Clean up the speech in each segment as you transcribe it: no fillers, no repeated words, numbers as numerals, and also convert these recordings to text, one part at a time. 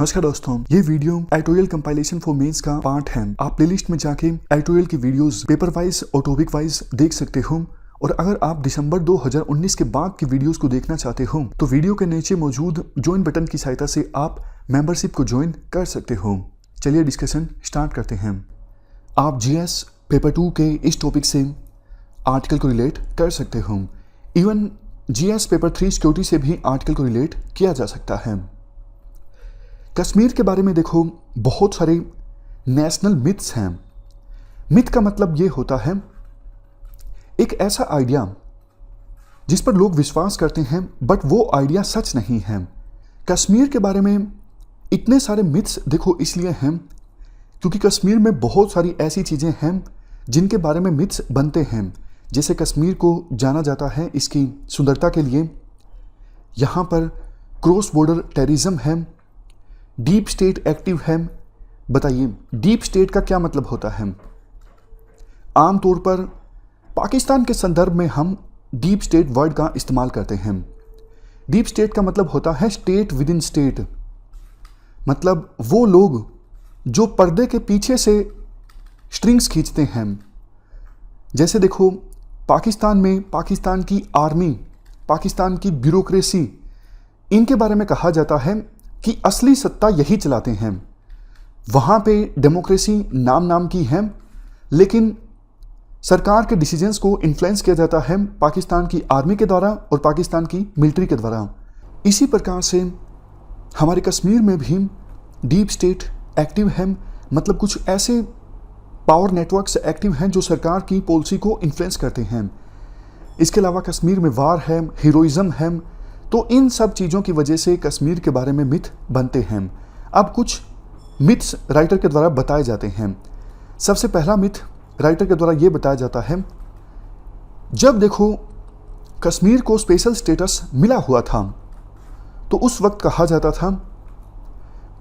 नमस्कार दोस्तों, ये video editorial compilation for mains का पार्ट है। आप प्लेलिस्ट में जाके एडिटोरियल की वीडियोस पेपर वाइज और टॉपिक वाइज देख सकते हो। और अगर आप दिसंबर 2019 के बाद की वीडियोस को देखना चाहते हो तो वीडियो के नीचे मौजूद ज्वाइन बटन की सहायता से आप मेंबरशिप को ज्वाइन कर सकते हो। चलिए डिस्कशन स्टार्ट करते हैं। आप जीएस पेपर 2 के इस टॉपिक से आर्टिकल को रिलेट कर सकते हो। इवन जीएस पेपर 3 सिक्योरिटी से भी आर्टिकल को रिलेट किया जा सकता है। कश्मीर के बारे में देखो, बहुत सारे नेशनल मिथ्स हैं। मिथ का मतलब ये होता है एक ऐसा आइडिया जिस पर लोग विश्वास करते हैं बट वो आइडिया सच नहीं है। कश्मीर के बारे में इतने सारे मिथ्स देखो इसलिए हैं क्योंकि कश्मीर में बहुत सारी ऐसी चीज़ें हैं जिनके बारे में मिथ्स बनते हैं। जैसे कश्मीर को जाना जाता है इसकी सुंदरता के लिए, यहाँ पर क्रॉस बॉर्डर टेररिज्म है, डीप स्टेट एक्टिव है। बताइए डीप स्टेट का क्या मतलब होता है? आमतौर पर पाकिस्तान के संदर्भ में हम डीप स्टेट वर्ड का इस्तेमाल करते हैं। डीप स्टेट का मतलब होता है स्टेट विद इन स्टेट, मतलब वो लोग जो पर्दे के पीछे से स्ट्रिंग्स खींचते हैं। जैसे देखो, पाकिस्तान में पाकिस्तान की आर्मी, पाकिस्तान की ब्यूरोक्रेसी, इनके बारे में कहा जाता है कि असली सत्ता यही चलाते हैं। वहाँ पे डेमोक्रेसी नाम की है, लेकिन सरकार के डिसीजंस को इन्फ्लुएंस किया जाता है पाकिस्तान की आर्मी के द्वारा और पाकिस्तान की मिलिट्री के द्वारा। इसी प्रकार से हमारे कश्मीर में भी डीप स्टेट एक्टिव है, मतलब कुछ ऐसे पावर नेटवर्क्स एक्टिव हैं जो सरकार की पॉलिसी को इन्फ्लुएंस करते हैं। इसके अलावा कश्मीर में वार है, हीरोइज्म है। तो इन सब चीज़ों की वजह से कश्मीर के बारे में मिथ बनते हैं। अब कुछ मिथ्स राइटर के द्वारा बताए जाते हैं। सबसे पहला मिथ राइटर के द्वारा ये बताया जाता है, जब देखो कश्मीर को स्पेशल स्टेटस मिला हुआ था तो उस वक्त कहा जाता था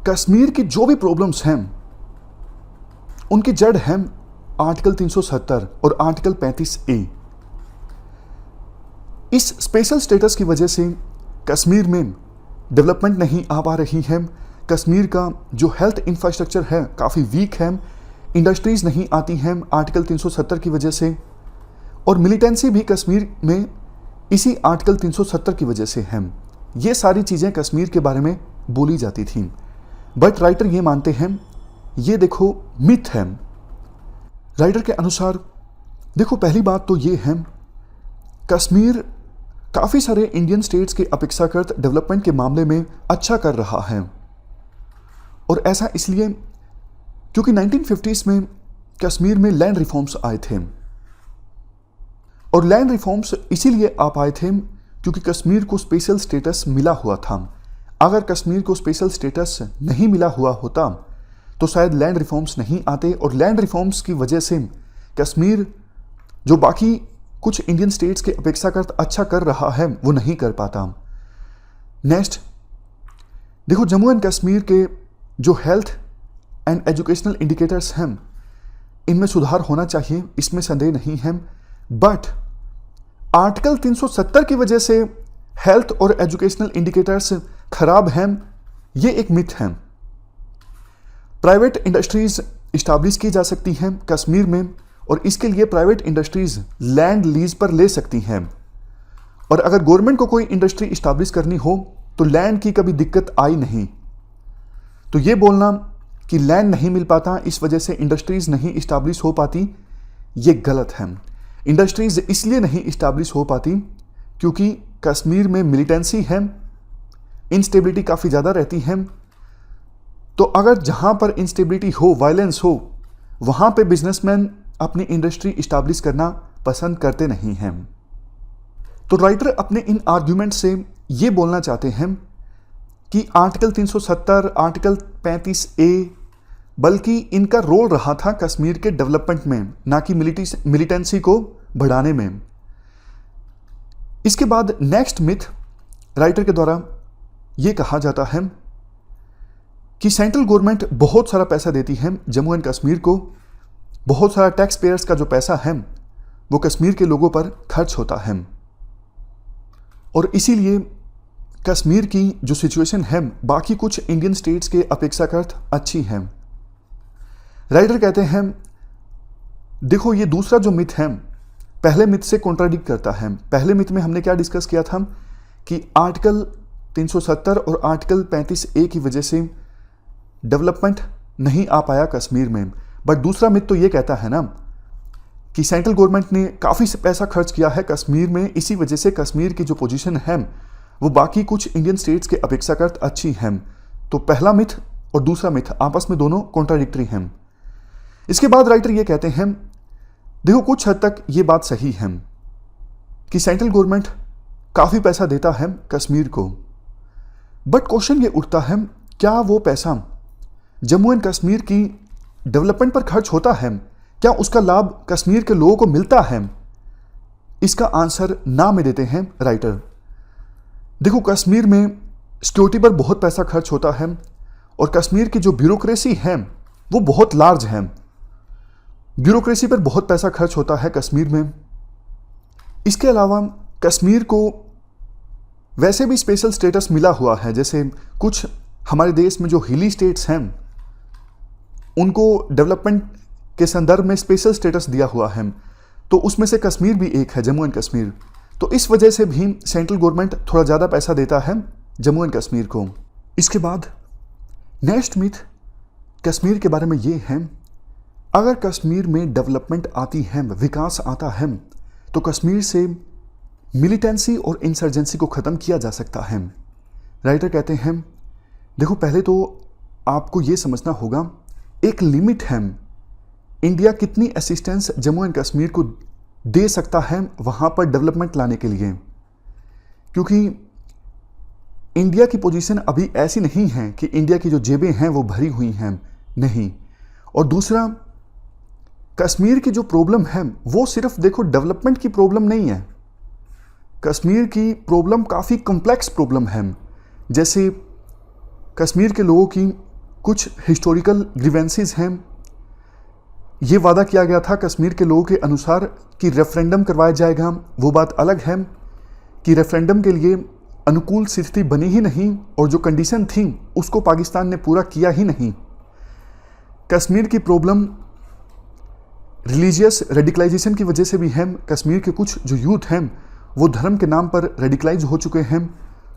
कश्मीर की जो भी प्रॉब्लम्स हैं उनकी जड़ है आर्टिकल 370 और आर्टिकल 35A। इस स्पेशल स्टेटस की वजह से कश्मीर में डेवलपमेंट नहीं आ पा रही है। कश्मीर का जो हेल्थ इंफ्रास्ट्रक्चर है काफ़ी वीक है, इंडस्ट्रीज़ नहीं आती हैं आर्टिकल 370 की वजह से, और मिलिटेंसी भी कश्मीर में इसी आर्टिकल 370 की वजह से है। ये सारी चीज़ें कश्मीर के बारे में बोली जाती थी, बट राइटर ये मानते हैं ये देखो मिथ है। राइटर के अनुसार देखो, पहली बात तो ये है कश्मीर काफ़ी सारे इंडियन स्टेट्स के अपेक्षाकृत डेवलपमेंट के मामले में अच्छा कर रहा है। और ऐसा इसलिए क्योंकि 1950s में कश्मीर में लैंड रिफॉर्म्स आए थे, और लैंड रिफॉर्म्स इसीलिए आ पाए थे क्योंकि कश्मीर को स्पेशल स्टेटस मिला हुआ था। अगर कश्मीर को स्पेशल स्टेटस नहीं मिला हुआ होता तो शायद लैंड रिफॉर्म्स नहीं आते, और लैंड रिफॉर्म्स की वजह से कश्मीर जो बाकी कुछ इंडियन स्टेट्स के अपेक्षाकृत अच्छा कर रहा है वो नहीं कर पाता। नेक्स्ट देखो, जम्मू एंड कश्मीर के जो हेल्थ एंड एजुकेशनल इंडिकेटर्स हैं इनमें सुधार होना चाहिए, इसमें संदेह नहीं है। बट आर्टिकल 370 की वजह से हेल्थ और एजुकेशनल इंडिकेटर्स खराब हैं, ये एक मिथ है। प्राइवेट इंडस्ट्रीज इस्टाब्लिश की जा सकती हैं कश्मीर में, और इसके लिए प्राइवेट इंडस्ट्रीज लैंड लीज पर ले सकती हैं। और अगर गवर्नमेंट को कोई इंडस्ट्री इस्टाब्लिश करनी हो तो लैंड की कभी दिक्कत आई नहीं। तो ये बोलना कि लैंड नहीं मिल पाता इस वजह से इंडस्ट्रीज नहीं इस्टाब्लिश हो पाती, ये गलत है। इंडस्ट्रीज इसलिए नहीं इस्टाब्लिश हो पाती क्योंकि कश्मीर में मिलिटेंसी है, इंस्टेबिलिटी काफ़ी ज़्यादा रहती है। तो अगर जहाँ पर इंस्टेबिलिटी हो, वायलेंस हो, वहाँ पे बिजनेसमैन अपनी इंडस्ट्री इस्टाब्लिश करना पसंद करते नहीं हैं। तो राइटर अपने इन आर्ग्यूमेंट से ये बोलना चाहते हैं कि आर्टिकल 370, आर्टिकल 35A बल्कि इनका रोल रहा था कश्मीर के डेवलपमेंट में, ना कि मिलिटेंसी को बढ़ाने में। इसके बाद नेक्स्ट मिथ राइटर के द्वारा ये कहा जाता है कि सेंट्रल गवर्नमेंट बहुत सारा पैसा देती है जम्मू एंड कश्मीर को, बहुत सारा टैक्स पेयर्स का जो पैसा है वो कश्मीर के लोगों पर खर्च होता है, और इसीलिए कश्मीर की जो सिचुएशन है बाकी कुछ इंडियन स्टेट्स के अपेक्षाकृत अच्छी है। राइटर कहते हैं देखो ये दूसरा जो मिथ है पहले मिथ से कॉन्ट्राडिक्ट करता है। पहले मिथ में हमने क्या डिस्कस किया था कि आर्टिकल 370 और आर्टिकल 35A की वजह से डेवलपमेंट नहीं आ पाया कश्मीर में। बट दूसरा मिथ तो ये कहता है ना कि सेंट्रल गवर्नमेंट ने काफ़ी पैसा खर्च किया है कश्मीर में, इसी वजह से कश्मीर की जो पोजीशन है वो बाकी कुछ इंडियन स्टेट्स के अपेक्षाकृत अच्छी है। तो पहला मिथ और दूसरा मिथ आपस में दोनों कॉन्ट्राडिक्टरी हैं। इसके बाद राइटर ये कहते हैं देखो कुछ हद तक ये बात सही है कि सेंट्रल गवर्नमेंट काफ़ी पैसा देता है कश्मीर को, बट क्वेश्चन ये उठता है क्या वो पैसा जम्मू एंड कश्मीर की डेवलपमेंट पर खर्च होता है? क्या उसका लाभ कश्मीर के लोगों को मिलता है? इसका आंसर ना में देते हैं राइटर। देखो कश्मीर में सिक्योरिटी पर बहुत पैसा खर्च होता है और कश्मीर की जो ब्यूरोक्रेसी है वो बहुत लार्ज है। ब्यूरोक्रेसी पर बहुत पैसा खर्च होता है कश्मीर में। इसके अलावा कश्मीर को वैसे भी स्पेशल स्टेटस मिला हुआ है, जैसे कुछ हमारे देश में जो हिली स्टेट्स हैं उनको डेवलपमेंट के संदर्भ में स्पेशल स्टेटस दिया हुआ है, तो उसमें से कश्मीर भी एक है, जम्मू एंड कश्मीर। तो इस वजह से भी सेंट्रल गवर्नमेंट थोड़ा ज़्यादा पैसा देता है जम्मू एंड कश्मीर को। इसके बाद नेक्स्ट मिथ कश्मीर के बारे में ये है अगर कश्मीर में डेवलपमेंट आती है, विकास आता है, तो कश्मीर से मिलिटेंसी और इंसर्जेंसी को ख़त्म किया जा सकता है। राइटर कहते हैं देखो पहले तो आपको ये समझना होगा एक लिमिट है इंडिया कितनी असिस्टेंस जम्मू एंड कश्मीर को दे सकता है वहाँ पर डेवलपमेंट लाने के लिए, क्योंकि इंडिया की पोजीशन अभी ऐसी नहीं है कि इंडिया की जो जेबें हैं वो भरी हुई हैं, नहीं। और दूसरा कश्मीर की जो प्रॉब्लम है वो सिर्फ देखो डेवलपमेंट की प्रॉब्लम नहीं है, कश्मीर की प्रॉब्लम काफ़ी कॉम्प्लेक्स प्रॉब्लम है। जैसे कश्मीर के लोगों की कुछ हिस्टोरिकल ग्रीवेंसेस हैं। ये वादा किया गया था कश्मीर के लोगों के अनुसार कि रेफरेंडम करवाया जाएगा, वो बात अलग है कि रेफरेंडम के लिए अनुकूल स्थिति बनी ही नहीं और जो कंडीशन थी उसको पाकिस्तान ने पूरा किया ही नहीं। कश्मीर की प्रॉब्लम रिलीजियस रेडिकलाइजेशन की वजह से भी है। कश्मीर के कुछ जो यूथ हैं वो धर्म के नाम पर रेडिकलाइज हो चुके हैं,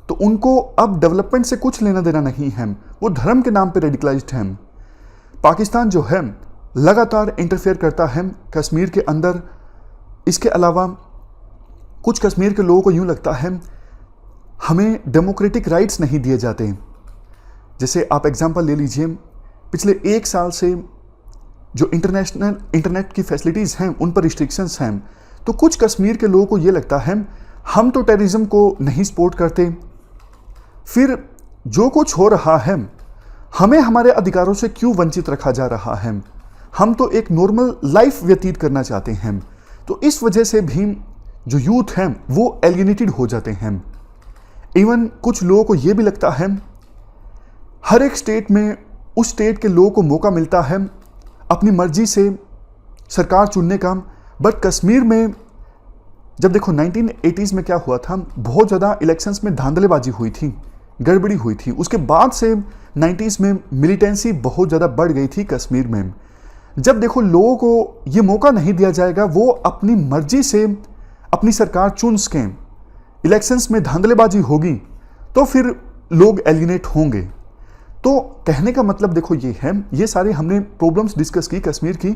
तो उनको अब डेवलपमेंट से कुछ लेना देना नहीं है, वो धर्म के नाम पर रेडिकलाइज्ड हैं। पाकिस्तान जो है लगातार इंटरफेयर करता है कश्मीर के अंदर। इसके अलावा कुछ कश्मीर के लोगों को यूँ लगता है हमें डेमोक्रेटिक राइट्स नहीं दिए जाते। जैसे आप एग्जांपल ले लीजिए, पिछले 1 साल से जो इंटरनेशनल इंटरनेट की फैसिलिटीज़ हैं उन पर रिस्ट्रिक्शंस हैं, तो कुछ कश्मीर के लोगों को ये लगता है हम तो टेररिज्म को नहीं सपोर्ट करते, फिर जो कुछ हो रहा है हमें हमारे अधिकारों से क्यों वंचित रखा जा रहा है, हम तो एक नॉर्मल लाइफ व्यतीत करना चाहते हैं। तो इस वजह से भी जो यूथ हैं वो एलियनेटेड हो जाते हैं। इवन कुछ लोगों को ये भी लगता है हर एक स्टेट में उस स्टेट के लोगों को मौका मिलता है अपनी मर्जी से सरकार चुनने का, बट कश्मीर में जब देखो 1980s में क्या हुआ था, बहुत ज़्यादा इलेक्शंस में धांधलेबाजी हुई थी, गड़बड़ी हुई थी। उसके बाद से 90s में मिलिटेंसी बहुत ज़्यादा बढ़ गई थी कश्मीर में। जब देखो लोगों को ये मौका नहीं दिया जाएगा, वो अपनी मर्जी से अपनी सरकार चुन सकें, इलेक्शंस में धांधलेबाजी होगी तो फिर लोग एलिनेट होंगे। तो कहने का मतलब देखो ये है, ये सारे हमने प्रॉब्लम्स डिस्कस की कश्मीर की।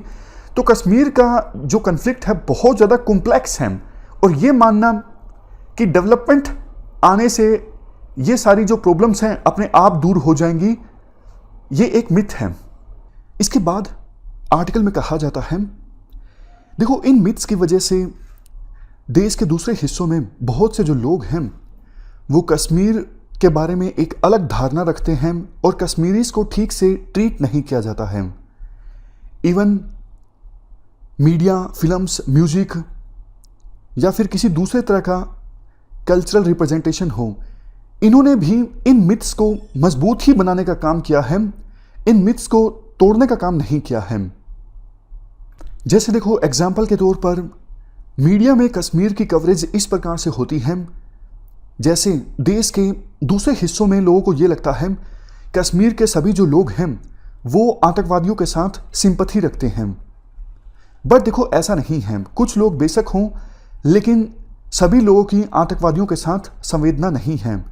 तो कश्मीर का जो कन्फ्लिक्ट है बहुत ज़्यादा कॉम्प्लेक्स है, और ये मानना कि डेवलपमेंट आने से ये सारी जो प्रॉब्लम्स हैं अपने आप दूर हो जाएंगी, ये एक मिथ है। इसके बाद आर्टिकल में कहा जाता है देखो इन मिथ्स की वजह से देश के दूसरे हिस्सों में बहुत से जो लोग हैं वो कश्मीर के बारे में एक अलग धारणा रखते हैं और कश्मीरीज को ठीक से ट्रीट नहीं किया जाता है। इवन मीडिया, फिल्म्स, म्यूजिक या फिर किसी दूसरे तरह का कल्चरल रिप्रेजेंटेशन हो, इन्होंने भी इन मिथ्स को मजबूत ही बनाने का काम किया है, इन मिथ्स को तोड़ने का काम नहीं किया है। जैसे देखो एग्जाम्पल के तौर पर मीडिया में कश्मीर की कवरेज इस प्रकार से होती है जैसे देश के दूसरे हिस्सों में लोगों को ये लगता है कश्मीर के सभी जो लोग हैं वो आतंकवादियों के साथ सिंपैथी रखते हैं, बट देखो ऐसा नहीं है। कुछ लोग बेशक हों, लेकिन सभी लोगों की आतंकवादियों के साथ संवेदना नहीं है।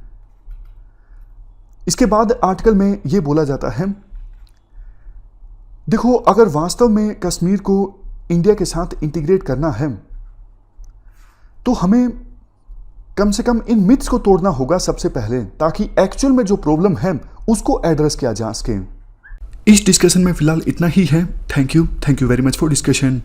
इसके बाद आर्टिकल में ये बोला जाता है, देखो अगर वास्तव में कश्मीर को इंडिया के साथ इंटीग्रेट करना है तो हमें कम से कम इन मिथ्स को तोड़ना होगा सबसे पहले, ताकि एक्चुअल में जो प्रॉब्लम है उसको एड्रेस किया जा सके। इस डिस्कशन में फिलहाल इतना ही है। Thank you very much for discussion.